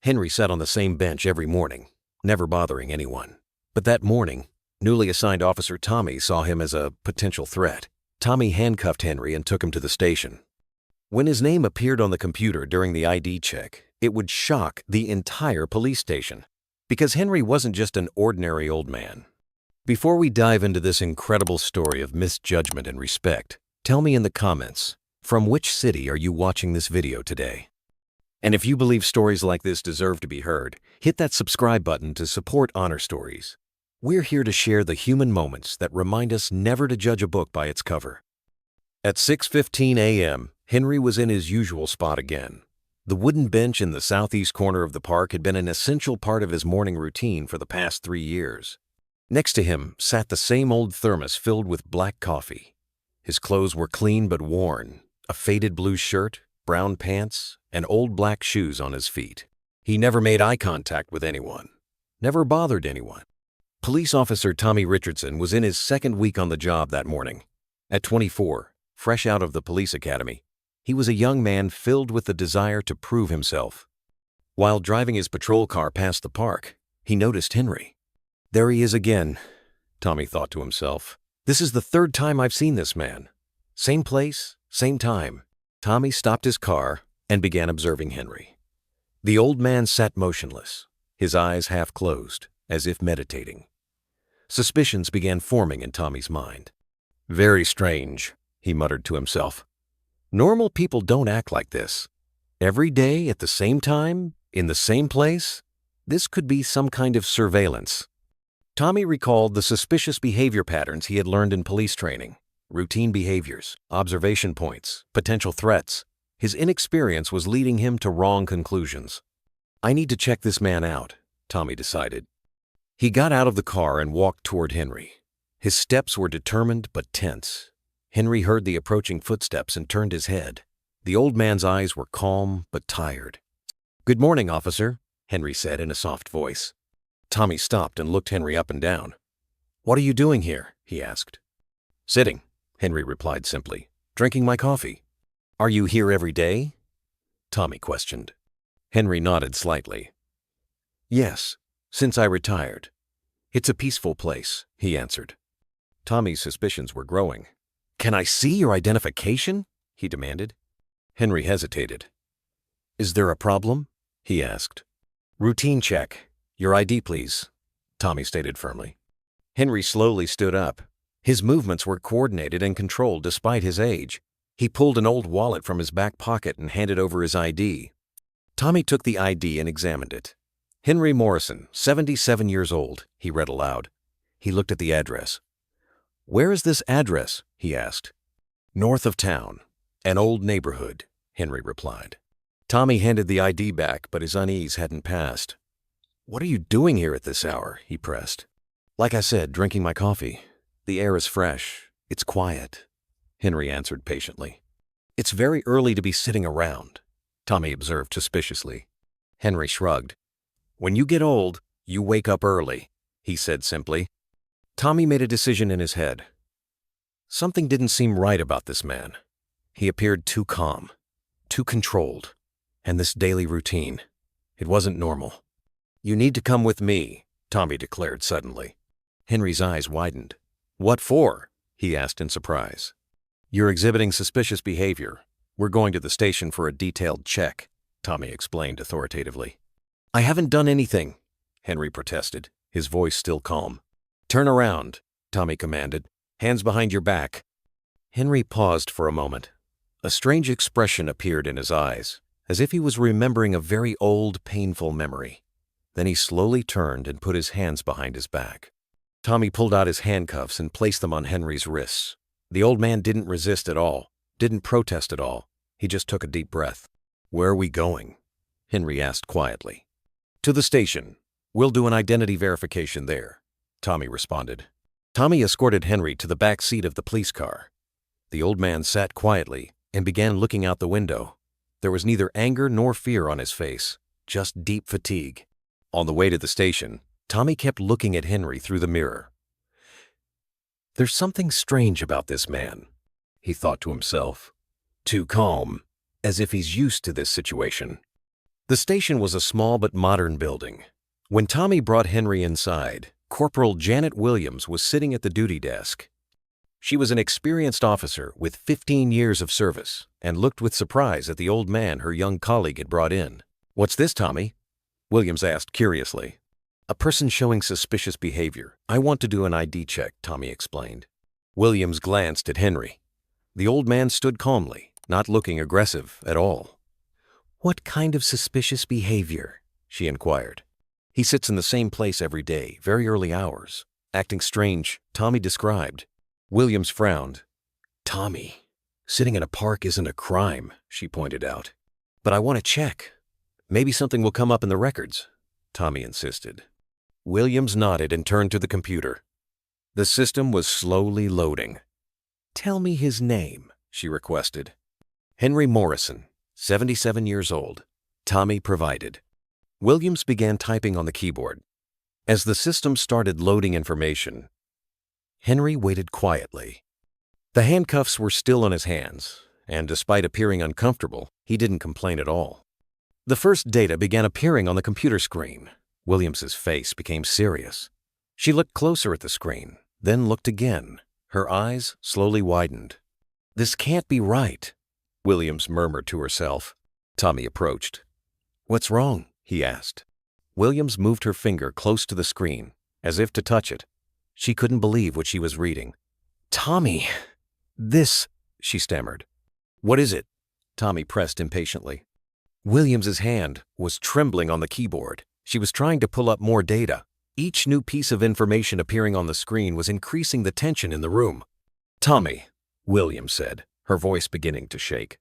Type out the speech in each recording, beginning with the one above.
Henry sat on the same bench every morning, never bothering anyone. But that morning, newly assigned Officer Tommy saw him as a potential threat. Tommy handcuffed Henry and took him to the station. When his name appeared on the computer during the ID check, it would shock the entire police station, because Henry wasn't just an ordinary old man. Before we dive into this incredible story of misjudgment and respect, tell me in the comments, from which city are you watching this video today? And if you believe stories like this deserve to be heard, hit that subscribe button to support Honor Stories. We're here to share the human moments that remind us never to judge a book by its cover. At 6:15 a.m., Henry was in his usual spot again. The wooden bench in the southeast corner of the park had been an essential part of his morning routine for the past 3 years. Next to him sat the same old thermos filled with black coffee. His clothes were clean but worn, a faded blue shirt, brown pants, and old black shoes on his feet. He never made eye contact with anyone, never bothered anyone. Police Officer Tommy Richardson was in his second week on the job that morning. At 24, fresh out of the police academy, he was a young man filled with the desire to prove himself. While driving his patrol car past the park, he noticed Henry. There he is again, Tommy thought to himself. This is the third time I've seen this man. Same place, same time. Tommy stopped his car and began observing Henry. The old man sat motionless, his eyes half closed, as if meditating. Suspicions began forming in Tommy's mind. Very strange, he muttered to himself. Normal people don't act like this. Every day at the same time, in the same place? This could be some kind of surveillance. Tommy recalled the suspicious behavior patterns he had learned in police training. Routine behaviors, observation points, potential threats. His inexperience was leading him to wrong conclusions. I need to check this man out, Tommy decided. He got out of the car and walked toward Henry. His steps were determined but tense. Henry heard the approaching footsteps and turned his head. The old man's eyes were calm but tired. "Good morning, officer," Henry said in a soft voice. Tommy stopped and looked Henry up and down. "What are you doing here?" he asked. "Sitting," Henry replied simply. "Drinking my coffee." "Are you here every day?" Tommy questioned. Henry nodded slightly. "Yes, since I retired. It's a peaceful place," he answered. Tommy's suspicions were growing. "Can I see your identification?" he demanded. Henry hesitated. "Is there a problem?" he asked. "Routine check. Your ID, please," Tommy stated firmly. Henry slowly stood up. His movements were coordinated and controlled despite his age. He pulled an old wallet from his back pocket and handed over his ID. Tommy took the ID and examined it. "Henry Morrison, 77 years old," he read aloud. He looked at the address. "Where is this address?" he asked. "North of town, an old neighborhood," Henry replied. Tommy handed the ID back, but his unease hadn't passed. "What are you doing here at this hour?" he pressed. "Like I said, drinking my coffee. The air is fresh. It's quiet," Henry answered patiently. "It's very early to be sitting around," Tommy observed suspiciously. Henry shrugged. "When you get old, you wake up early," he said simply. Tommy made a decision in his head. Something didn't seem right about this man. He appeared too calm, too controlled, and this daily routine, it wasn't normal. "You need to come with me," Tommy declared suddenly. Henry's eyes widened. "What for?" he asked in surprise. "You're exhibiting suspicious behavior. We're going to the station for a detailed check," Tommy explained authoritatively. "I haven't done anything," Henry protested, his voice still calm. "Turn around," Tommy commanded. "Hands behind your back." Henry paused for a moment. A strange expression appeared in his eyes, as if he was remembering a very old, painful memory. Then he slowly turned and put his hands behind his back. Tommy pulled out his handcuffs and placed them on Henry's wrists. The old man didn't resist at all, didn't protest at all. He just took a deep breath. "Where are we going?" Henry asked quietly. "To the station. We'll do an identity verification there," Tommy responded. Tommy escorted Henry to the back seat of the police car. The old man sat quietly and began looking out the window. There was neither anger nor fear on his face, just deep fatigue. On the way to the station, Tommy kept looking at Henry through the mirror. "There's something strange about this man," he thought to himself. "Too calm, as if he's used to this situation. The station was a small but modern building. When Tommy brought Henry inside, Corporal Janet Williams was sitting at the duty desk. She was an experienced officer with 15 years of service and looked with surprise at the old man her young colleague had brought in. "What's this, Tommy?" Williams asked curiously. "A person showing suspicious behavior. I want to do an ID check," Tommy explained. Williams glanced at Henry. The old man stood calmly, not looking aggressive at all. "What kind of suspicious behavior?" she inquired. "He sits in the same place every day, very early hours, acting strange," Tommy described. Williams frowned. "Tommy, sitting in a park isn't a crime," she pointed out. "But I want to check. Maybe something will come up in the records," Tommy insisted. Williams nodded and turned to the computer. The system was slowly loading. "Tell me his name," she requested. "Henry Morrison, 77 years old." Tommy provided. Williams began typing on the keyboard. As the system started loading information, Henry waited quietly. The handcuffs were still on his hands, and despite appearing uncomfortable, he didn't complain at all. The first data began appearing on the computer screen. Williams's face became serious. She looked closer at the screen, then looked again. Her eyes slowly widened. "This can't be right," Williams murmured to herself. Tommy approached. "What's wrong?" he asked. Williams moved her finger close to the screen, as if to touch it. She couldn't believe what she was reading. "Tommy, this," she stammered. "What is it?" Tommy pressed impatiently. Williams's hand was trembling on the keyboard. She was trying to pull up more data. Each new piece of information appearing on the screen was increasing the tension in the room. "Tommy," Williams said, her voice beginning to shake.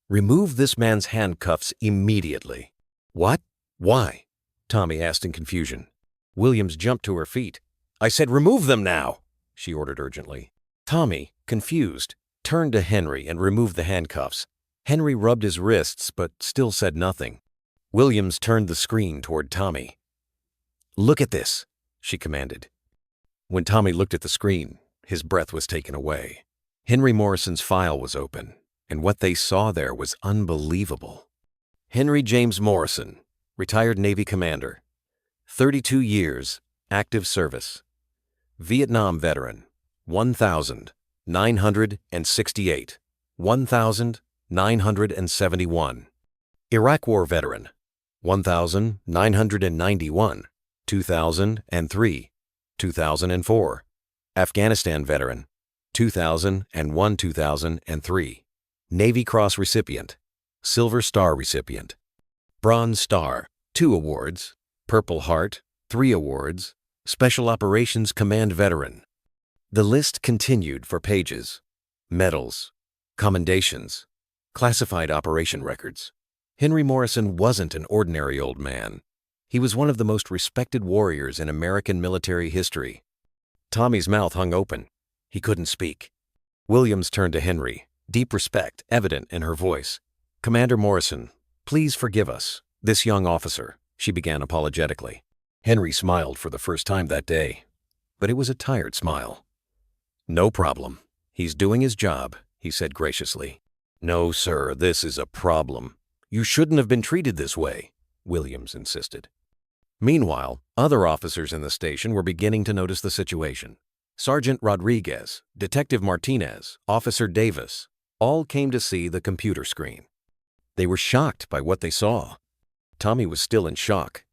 "Remove this man's handcuffs immediately." "What? Why?" Tommy asked in confusion. Williams jumped to her feet. "I said remove them now," she ordered urgently. Tommy, confused, turned to Henry and removed the handcuffs. Henry rubbed his wrists but still said nothing. Williams turned the screen toward Tommy. "Look at this," she commanded. When Tommy looked at the screen, his breath was taken away. Henry Morrison's file was open, and what they saw there was unbelievable. Henry James Morrison, retired Navy commander, 32 years, active service. Vietnam veteran, 1,968, 1,971. Iraq War veteran, 1,991, 2003, 2004. Afghanistan veteran, 2001, 2003. Navy Cross recipient, Silver Star recipient. Bronze Star, 2 awards. Purple Heart, 3 awards. Special Operations Command veteran. The list continued for pages. Medals, commendations, classified operation records. Henry Morrison wasn't an ordinary old man. He was one of the most respected warriors in American military history. Tommy's mouth hung open. He couldn't speak. Williams turned to Henry, deep respect evident in her voice. "Commander Morrison, please forgive us, this young officer," she began apologetically. Henry smiled for the first time that day, but it was a tired smile. "No problem. He's doing his job," he said graciously. "No, sir, this is a problem. You shouldn't have been treated this way," Williams insisted. Meanwhile, other officers in the station were beginning to notice the situation. Sergeant Rodriguez, Detective Martinez, Officer Davis, all came to see the computer screen. They were shocked by what they saw. Tommy was still in shock.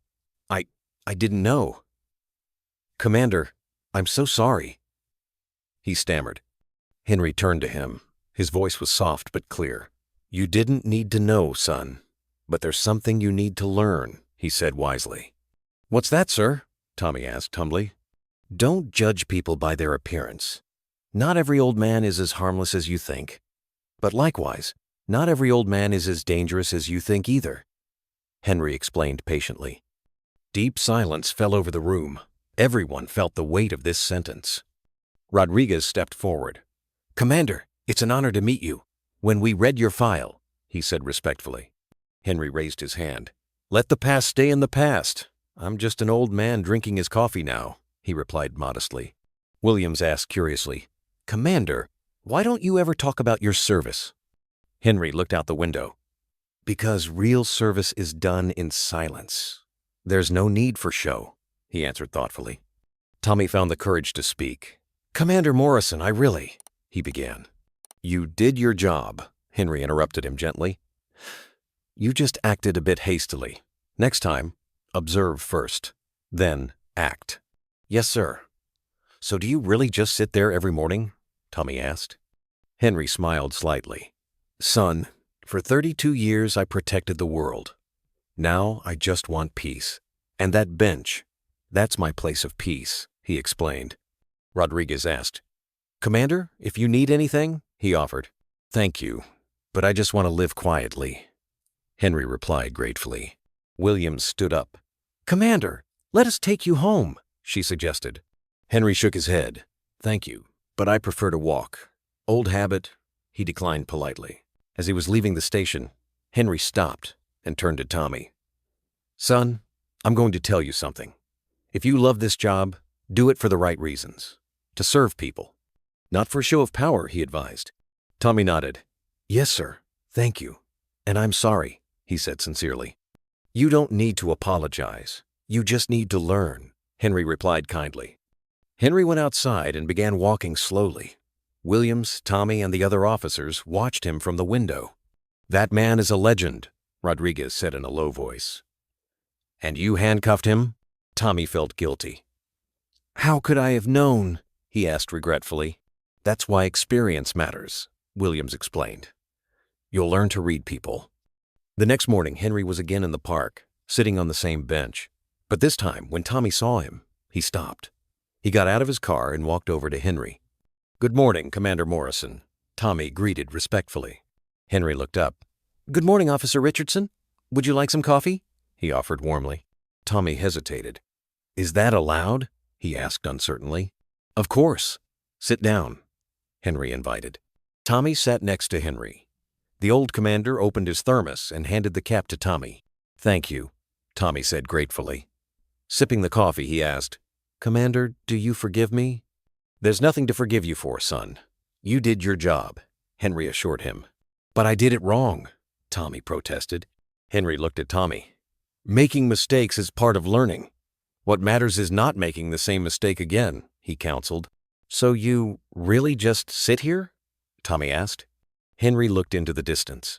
I didn't know." "Commander, I'm so sorry," he stammered. Henry turned to him. His voice was soft but clear. "You didn't need to know, son, but there's something you need to learn," he said wisely. "What's that, sir?" Tommy asked humbly. "Don't judge people by their appearance. Not every old man is as harmless as you think. But likewise, not every old man is as dangerous as you think either," Henry explained patiently. Deep silence fell over the room. Everyone felt the weight of this sentence. Rodriguez stepped forward. "Commander, it's an honor to meet you. When we read your file," he said respectfully. Henry raised his hand. "Let the past stay in the past. I'm just an old man drinking his coffee now," he replied modestly. Williams asked curiously, "Commander, why don't you ever talk about your service?" Henry looked out the window. Because real service is done in silence. There's no need for show, he answered thoughtfully. Tommy found the courage to speak. Commander Morrison, he began. You did your job, Henry interrupted him gently. You just acted a bit hastily. Next time, observe first, then act. Yes, sir. So do you really just sit there every morning? Tommy asked. Henry smiled slightly. Son, for 32 years I protected the world. Now I just want peace. And that bench, that's my place of peace, he explained. Rodriguez asked. Commander, if you need anything, he offered. Thank you, but I just want to live quietly, Henry replied gratefully. Williams stood up. Commander, let us take you home, she suggested. Henry shook his head. Thank you, but I prefer to walk. Old habit, he declined politely. As he was leaving the station, Henry stopped and turned to Tommy. Son, I'm going to tell you something. If you love this job, do it for the right reasons. To serve people. Not for a show of power, he advised. Tommy nodded. Yes, sir. Thank you. And I'm sorry, he said sincerely. You don't need to apologize. You just need to learn, Henry replied kindly. Henry went outside and began walking slowly. Williams, Tommy, and the other officers watched him from the window. That man is a legend, Rodriguez said in a low voice. And you handcuffed him? Tommy felt guilty. How could I have known? He asked regretfully. That's why experience matters, Williams explained. You'll learn to read people. The next morning, Henry was again in the park, sitting on the same bench. But this time, when Tommy saw him, he stopped. He got out of his car and walked over to Henry. Good morning, Commander Morrison, Tommy greeted respectfully. Henry looked up. Good morning, Officer Richardson. Would you like some coffee? He offered warmly. Tommy hesitated. Is that allowed? He asked uncertainly. Of course. Sit down, Henry invited. Tommy sat next to Henry. The old commander opened his thermos and handed the cap to Tommy. Thank you, Tommy said gratefully. Sipping the coffee, he asked, Commander, do you forgive me? There's nothing to forgive you for, son. You did your job, Henry assured him. But I did it wrong, Tommy protested. Henry looked at Tommy. Making mistakes is part of learning. What matters is not making the same mistake again, he counseled. So you really just sit here? Tommy asked. Henry looked into the distance.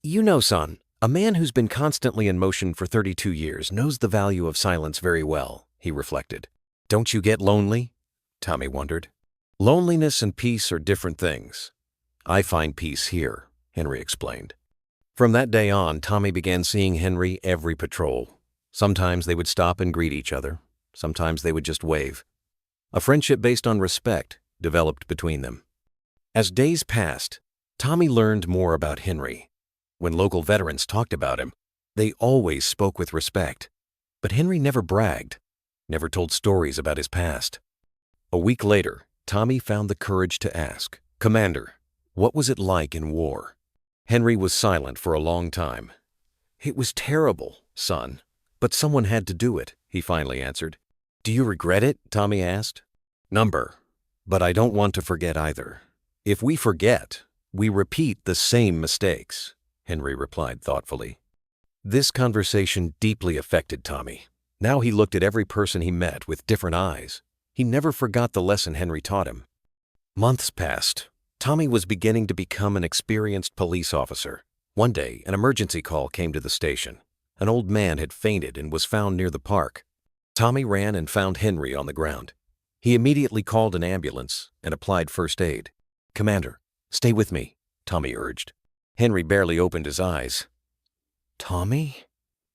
You know, son, a man who's been constantly in motion for 32 years knows the value of silence very well, he reflected. Don't you get lonely? Tommy wondered. Loneliness and peace are different things. I find peace here, Henry explained. From that day on, Tommy began seeing Henry every patrol. Sometimes they would stop and greet each other. Sometimes they would just wave. A friendship based on respect developed between them. As days passed, Tommy learned more about Henry. When local veterans talked about him, they always spoke with respect. But Henry never bragged, never told stories about his past. A week later, Tommy found the courage to ask, Commander, what was it like in war? Henry was silent for a long time. It was terrible, son, but someone had to do it, he finally answered. Do you regret it? Tommy asked. But I don't want to forget either. If we forget, we repeat the same mistakes, Henry replied thoughtfully. This conversation deeply affected Tommy. Now he looked at every person he met with different eyes. He never forgot the lesson Henry taught him. Months passed. Tommy was beginning to become an experienced police officer. One day, an emergency call came to the station. An old man had fainted and was found near the park. Tommy ran and found Henry on the ground. He immediately called an ambulance and applied first aid. Commander, stay with me, Tommy urged. Henry barely opened his eyes. Tommy?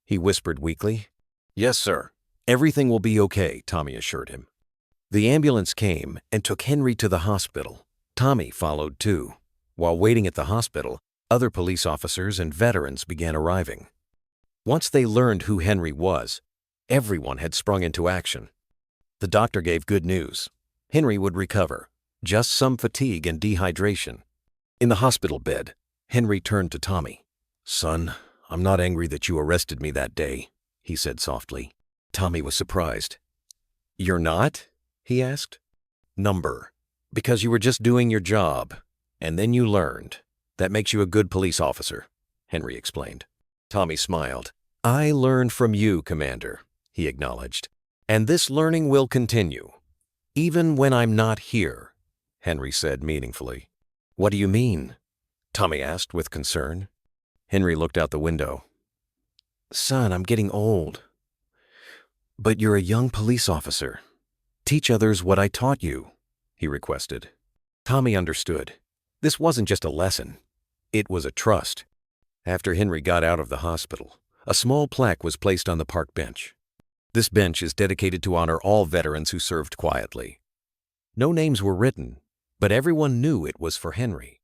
He whispered weakly. Yes, sir. Everything will be okay, Tommy assured him. The ambulance came and took Henry to the hospital. Tommy followed too. While waiting at the hospital, other police officers and veterans began arriving. Once they learned who Henry was, everyone had sprung into action. The doctor gave good news. Henry would recover, just some fatigue and dehydration. In the hospital bed, Henry turned to Tommy. Son, I'm not angry that you arrested me that day, he said softly. Tommy was surprised. You're not? He asked. Because you were just doing your job, and then you learned. That makes you a good police officer. Henry explained. Tommy smiled. "I learned from you, Commander," he acknowledged. "And this learning will continue. Even when I'm not here," Henry said meaningfully. "What do you mean?" Tommy asked with concern. Henry looked out the window. "Son, I'm getting old. But you're a young police officer. Teach others what I taught you," he requested. Tommy understood. This wasn't just a lesson. It was a trust. After Henry got out of the hospital, a small plaque was placed on the park bench. This bench is dedicated to honor all veterans who served quietly. No names were written, but everyone knew it was for Henry.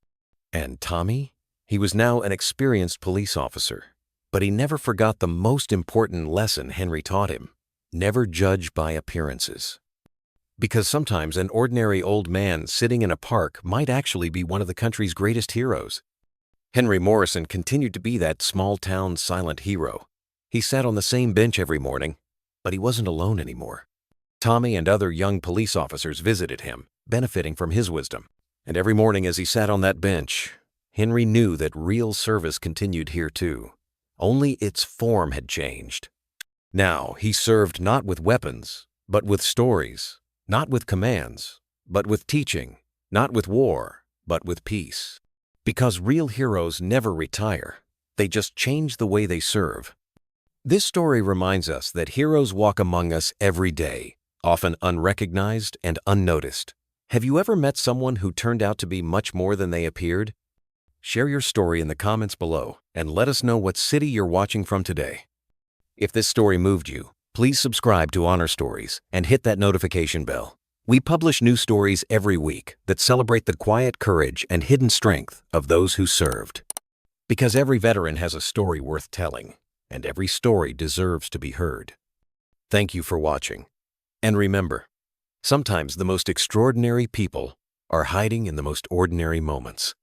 And Tommy? He was now an experienced police officer, but he never forgot the most important lesson Henry taught him: never judge by appearances. Because sometimes an ordinary old man sitting in a park might actually be one of the country's greatest heroes. Henry Morrison continued to be that small-town silent hero. He sat on the same bench every morning, but he wasn't alone anymore. Tommy and other young police officers visited him, benefiting from his wisdom. And every morning as he sat on that bench, Henry knew that real service continued here too. Only its form had changed. Now he served not with weapons, but with stories, not with commands, but with teaching, not with war, but with peace. Because real heroes never retire, they just change the way they serve. This story reminds us that heroes walk among us every day, often unrecognized and unnoticed. Have you ever met someone who turned out to be much more than they appeared? Share your story in the comments below and let us know what city you're watching from today. If this story moved you, please subscribe to Honor Stories and hit that notification bell. We publish new stories every week that celebrate the quiet courage and hidden strength of those who served. Because every veteran has a story worth telling, and every story deserves to be heard. Thank you for watching. And remember, sometimes the most extraordinary people are hiding in the most ordinary moments.